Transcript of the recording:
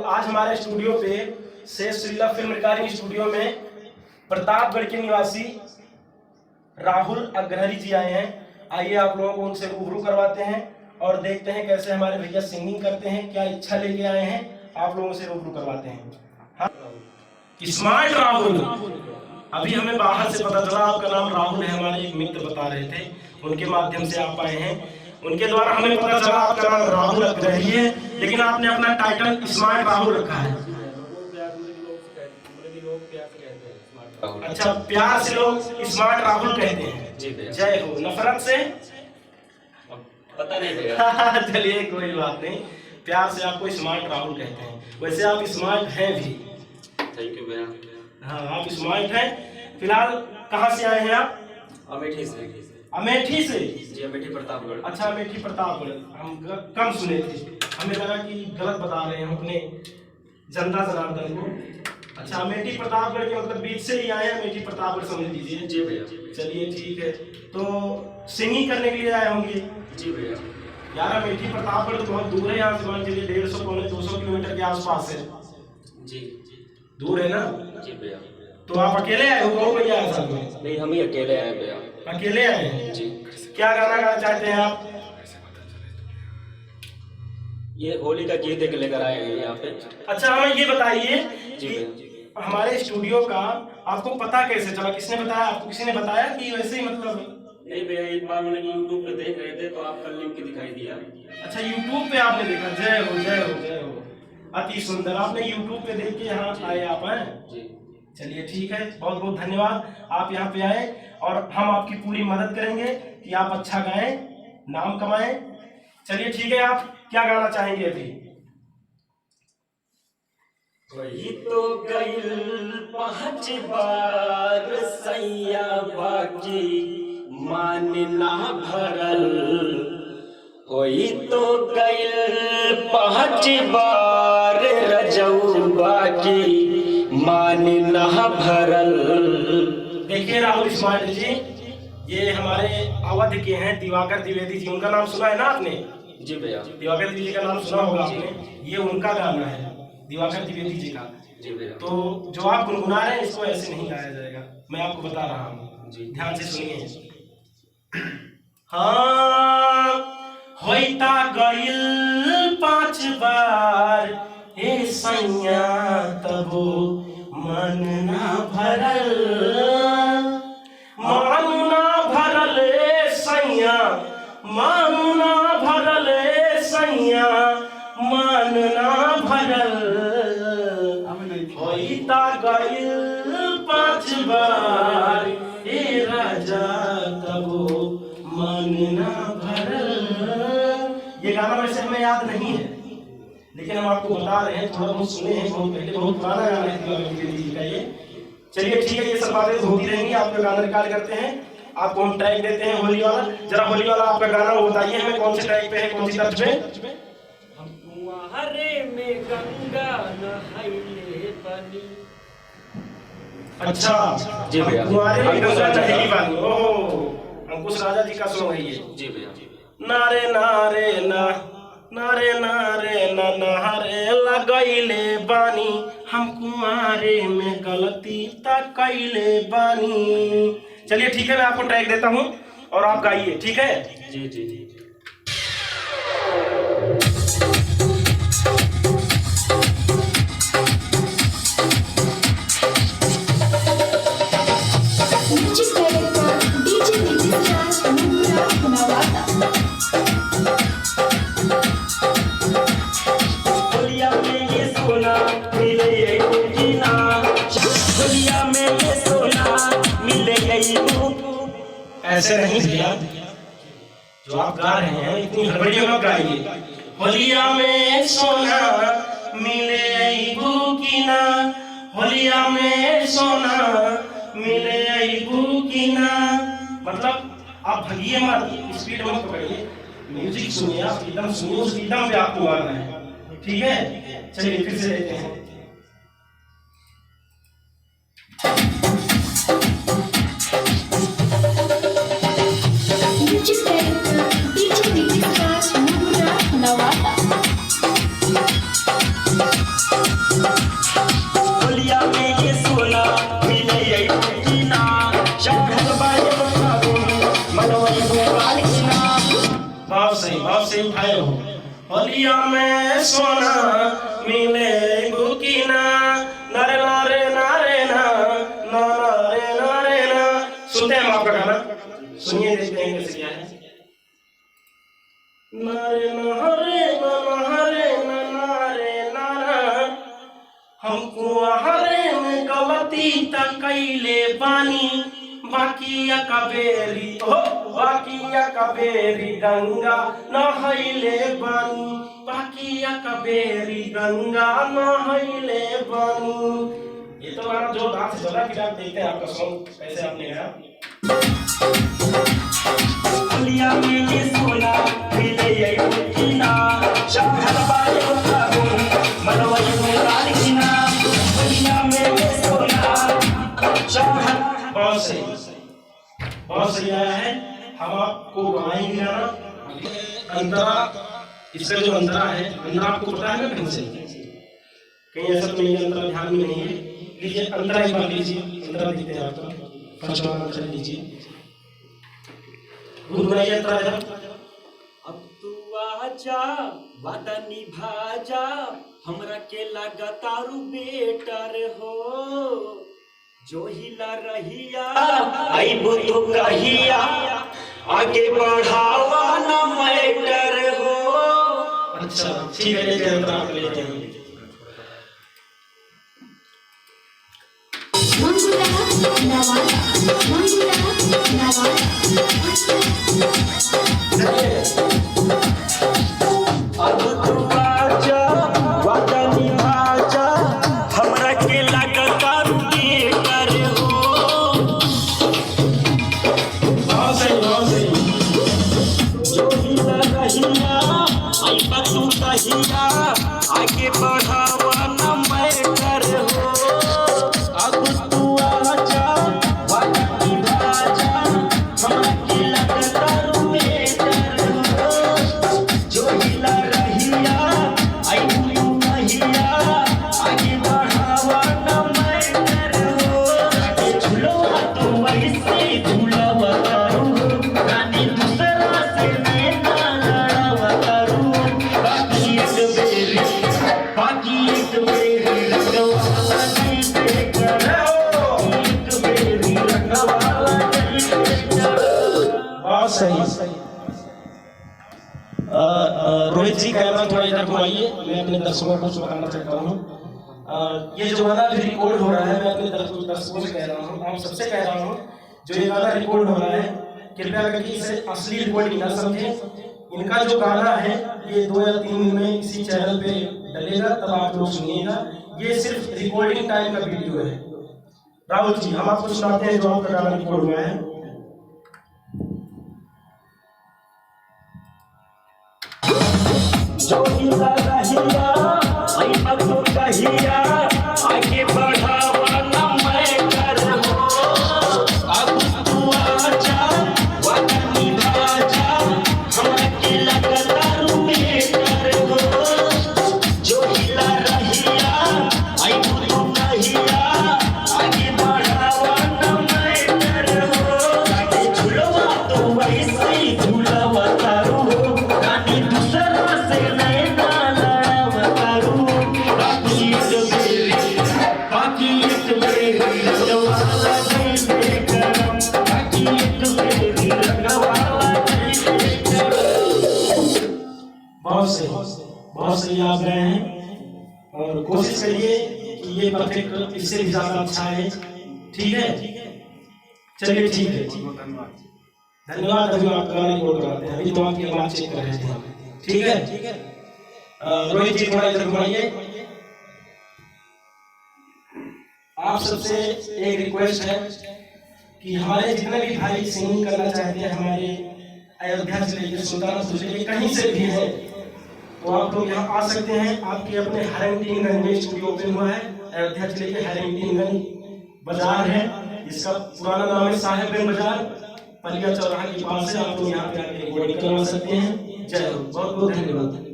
आज हमारे स्टूडियो पे शेष श्रीला फिल्म रिकॉर्डिंग स्टूडियो में प्रतापगढ़ के निवासी राहुल अग्रहरी जी आए हैं। आइए आप लोगों को उनसे रूबरू करवाते हैं और देखते हैं कैसे हमारे भैया सिंगिंग करते हैं, क्या इच्छा लेके आए हैं, आप लोगों से रूबरू करवाते हैं। हाँ? स्मार्ट राहुल, अभी हमें बाहर से पता चला आपका नाम राहुल है, हमारे एक मित्र बता रहे थे, उनके माध्यम से आप आए हैं। उनके द्वारा हमें पता चला आपका नाम राहुल अग्रहरी है, लेकिन आपने अपना टाइटल स्मार्ट राहुल रखा है। अच्छा, प्यार से लोग स्मार्ट राहुल कहते हैं। जय हो। नफरत से पता नहीं भैया। चलिए कोई बात नहीं, प्यार से आपको स्मार्ट राहुल कहते हैं। वैसे आप स्मार्ट हैं भी। थैंक यू भैया। हाँ, आप स्मार्ट हैं। फिलहाल कहाँ से आए हैं आप? अमेठी से। अमेठी से? जी, अमेठी प्रतापगढ़। अच्छा, अमेठी प्रतापगढ़। हम कम सुने थे, हमें लगा कि गलत बता रहे हैं अपने जनता जनार्दन को। अच्छा, अमेठी प्रतापगढ़ के मतलब बीच से ही आए हैं, अमेठी प्रतापगढ़ समझ लीजिए। जी भैया। चलिए ठीक है, तो सिंगिंग करने के लिए आए होंगे। जी भैया। यार अमेठी प्रतापगढ़ तो बहुत दूर है यहाँ से, मान चलिए 150-200 किलोमीटर के आसपास है। जी दूर है ना? जी भैया। तो आप अकेले आए हो, कौन भैया आए साथ में? नहीं, हम ही अकेले आए भैया। अकेले आए हैं जी। क्या गाना गाना चाहते हैं आप? ये होली का गीत एक लेकर आए हैं यहाँ पे। अच्छा, हमें ये बताइए जी कि भैया। हमारे स्टूडियो का आपको पता कैसे चला? किसने बताया आपको? किसी ने बताया कि वैसे ही मतलब? नहीं भैया, एक बार मैंने यूट्यूब पे देख रहे थे तो आपका लिंक दिखाई दिया। अच्छा, यूट्यूब पे आपने देखा। जय हो जय हो जय हो, अति सुंदर। आपने यूट्यूब पे देख के यहाँ आए आप हैं? जी। चलिए ठीक है, बहुत बहुत धन्यवाद, आप यहाँ पे आए और हम आपकी पूरी मदद करेंगे कि आप अच्छा गाएं, नाम कमाएं। चलिए ठीक है, आप क्या गाना चाहेंगे अभी? वही तो गइल 5 बार सैया बाकी मान ना भरल। वही तो गइल 5 बार रजऊ बाकी मान ना भरल। देखिए राहुल स्मार्ट जी, ये हमारे अवध के हैं दिवाकर द्विवेदी जी, उनका नाम सुना है ना आपने? जी भैया। दिवाकर द्विवेदी का नाम सुना होगा आपने, ये उनका गाना है दिवाकर द्विवेदी जी का। जी भैया। तो जो आप गुनगुना रहे हैं इसको ऐसे नहीं गाया जाएगा, मैं आपको बता रहा हूँ, जी ध्यान से सुनिए। हाँ, होइता गइल 5 बार हे सैया तबो मन ना भरल, मन ना भरल सैया, मन ना भरल सैया, मन ना भरल। होइता गइल 5 बार हे राजा तबो मन ना भरल। ये गाना वैसे हमें याद नहीं है, लेकिन हम आपको बता रहे हैं, थोड़ा बहुत सुने हैं, बहुत पहले, बहुत पुराना गाना है दिवाकर द्विवेदी जी का ये। चलिए ठीक है, ये सब बातें होती रहेंगी, आपका गाना रिकॉर्ड करते हैं, आपको हम ट्रैक देते हैं होली वाला। जरा होली वाला आपका गाना वो बताइए हमें, कौन से ट्रैक पे है, कौन सी तर्ज पे? हरे में गंगा नहाइले बनी। अच्छा जी भैया। तुम्हारे में गंगा नहाइले बनी। ओहो, अंकुश राजा जी का सॉन्ग है ये। जी भैया। नारे नारे ना, नारे नारे ना, नारे लगैले बानी, हम कुमारे में गलती ता कैले बानी। चलिए ठीक है, मैं आपको ट्रैक देता हूँ और आप गाइए, ठीक है? जी जी जी। ऐसे नहीं भैया, जो आप गा रहे हैं इतनी हड़बड़ी में मत गाइए। होलिया में सोना मिले बुकिना, होलिया में सोना मिले बुकिना, मतलब आप भगिए मत, स्पीड मत पकड़िए, म्यूजिक सुनिए, आप एकदम सुनिए, उस रिदम पे आपको गाना है, ठीक है? चलिए फिर से लेते हैं। DJ Navata. बलिया में सोना मिले बुकीना नारे नारे नारे ना ना नारे नारे ना। सुनते हैं हम आपका गाना, सुनिए देखते हैं कैसे क्या है। नारे नारे नारे नारे नारा हमको हरे में गलती तक कैले बानी बाकी कबेरी हो बाकी कबेरी गंगा नहैले बानी बाकी कबेरी गंगा नहैले बानी। ये तो गाना जो डांस चला कि आप देखते हैं आपका सॉन्ग कैसे आपने गाया। बलिया में सोना मिले ये बुकीना शहर वाले का मनवई में लालिना बलिया में सोना शहर। बहुत सही आया है। हम आपको गाएंगे गाना अंतरा। इसका जो अंतरा है, अंतरा आपको पता है ना कहीं से? कहीं ऐसा तो नहीं है अंतरा ध्यान में नहीं है। लीजिए अंतरा एक बार लीजिए, अंतरा देखते हैं आपका फर्स्ट वाला अंतरा लीजिए, गुनगुनाइए अंतरा जरा। अब तू आजा वादा निभा जा हमरा के लगातारू बेटर हो जो हिला रहिया आई बुतु कहिया आगे बढ़ावा ना मैटर हो। अच्छा ठीक है, लेते हैं अंतरा आप लेते हैं। अब तू आजा वादा निभा जा हमरा के लगातारू बेटर हो। बहुत सही जो हिला रहिया आई बतू कहिया आगे बढ़ावा न मैटर हो। अब तू आजा वादा निभा जा हमरा के लगातारू बेटर हो। जो हिला रहिया आई बतू कहिया आगे बढ़ावा न मैटर हो। झूलवा तो वैसे झूलवा करू रानी दूसरा से नैना लड़ावा करू बाकी एक बेरी रंगवाला नहीं देखा एक बेरी रंगवाला नहीं देखा। बहुत सही। रोहित जी कैमरा थोड़ा इधर घुमाइए, मैं अपने दर्शकों को कुछ बताना चाहता हूँ। ये जो गाना रिकॉर्ड हो रहा है, मैं अपने दर्शकों से कह रहा हूँ, आप सबसे कह रहा हूँ, जो ये गाना रिकॉर्ड हो रहा है कृपया करके इसे असली रिकॉर्डिंग ना समझें। इनका जो गाना है ये 2 या 3 दिन में इसी चैनल पे डलेगा, तब आप लोग सुनिएगा। ये सिर्फ रिकॉर्डिंग टाइम का वीडियो है। राहुल जी हम आपको सुनाते हैं जो आपका गाना रिकॉर्ड हुआ है। जो हिला रहिया आई बतू कहिया आगे बढ़ावा न मैटर हो। अब तू आजा वादा निभा जा हमरा के लगातारू बेटर हो। जो हिला रहिया आई बतू कहिया आगे बढ़ावा न मैटर हो। झूलवा तो वैसे झूलवा तारू रानी दूसरा से नैना लड़ावा तारू बाकी एक बेरी रंगवाला नहीं देखा बाकी एक बेरी रंगवाला नहीं देखा। बहुत सही आप गए हैं और कोशिश करिए कि ये परफेक्ट इससे भी ज्यादा अच्छा है। ठीक है, चलिए ठीक है, धन्यवाद। अभी आप गाना रिकॉर्ड कराते हैं, अभी तो आपकी आवाज चेक कर रहे थे। ठीक है, रोहित जी थोड़ा इधर घुमाइए। आप सबसे एक रिक्वेस्ट है कि हमारे जितने भी भाई सिंगिंग करना चाहते हैं, हमारे अयोध्या से लेकर सुल्तानपुर से लेकर कहीं से भी है, तो आप लोग यहाँ आ सकते हैं। आपके अपने हरिमतीनगंज में स्टूडियो ओपन हुआ है। अयोध्या जिले के हरिमतीनगंज बाजार है, इसका पुराना नाम है साहेबगंज बाजार, पलिया चौराहा के पास है। आप लोग यहाँ पे आके रिकॉर्डिंग करवा सकते हैं। जय हो, बहुत बहुत धन्यवाद।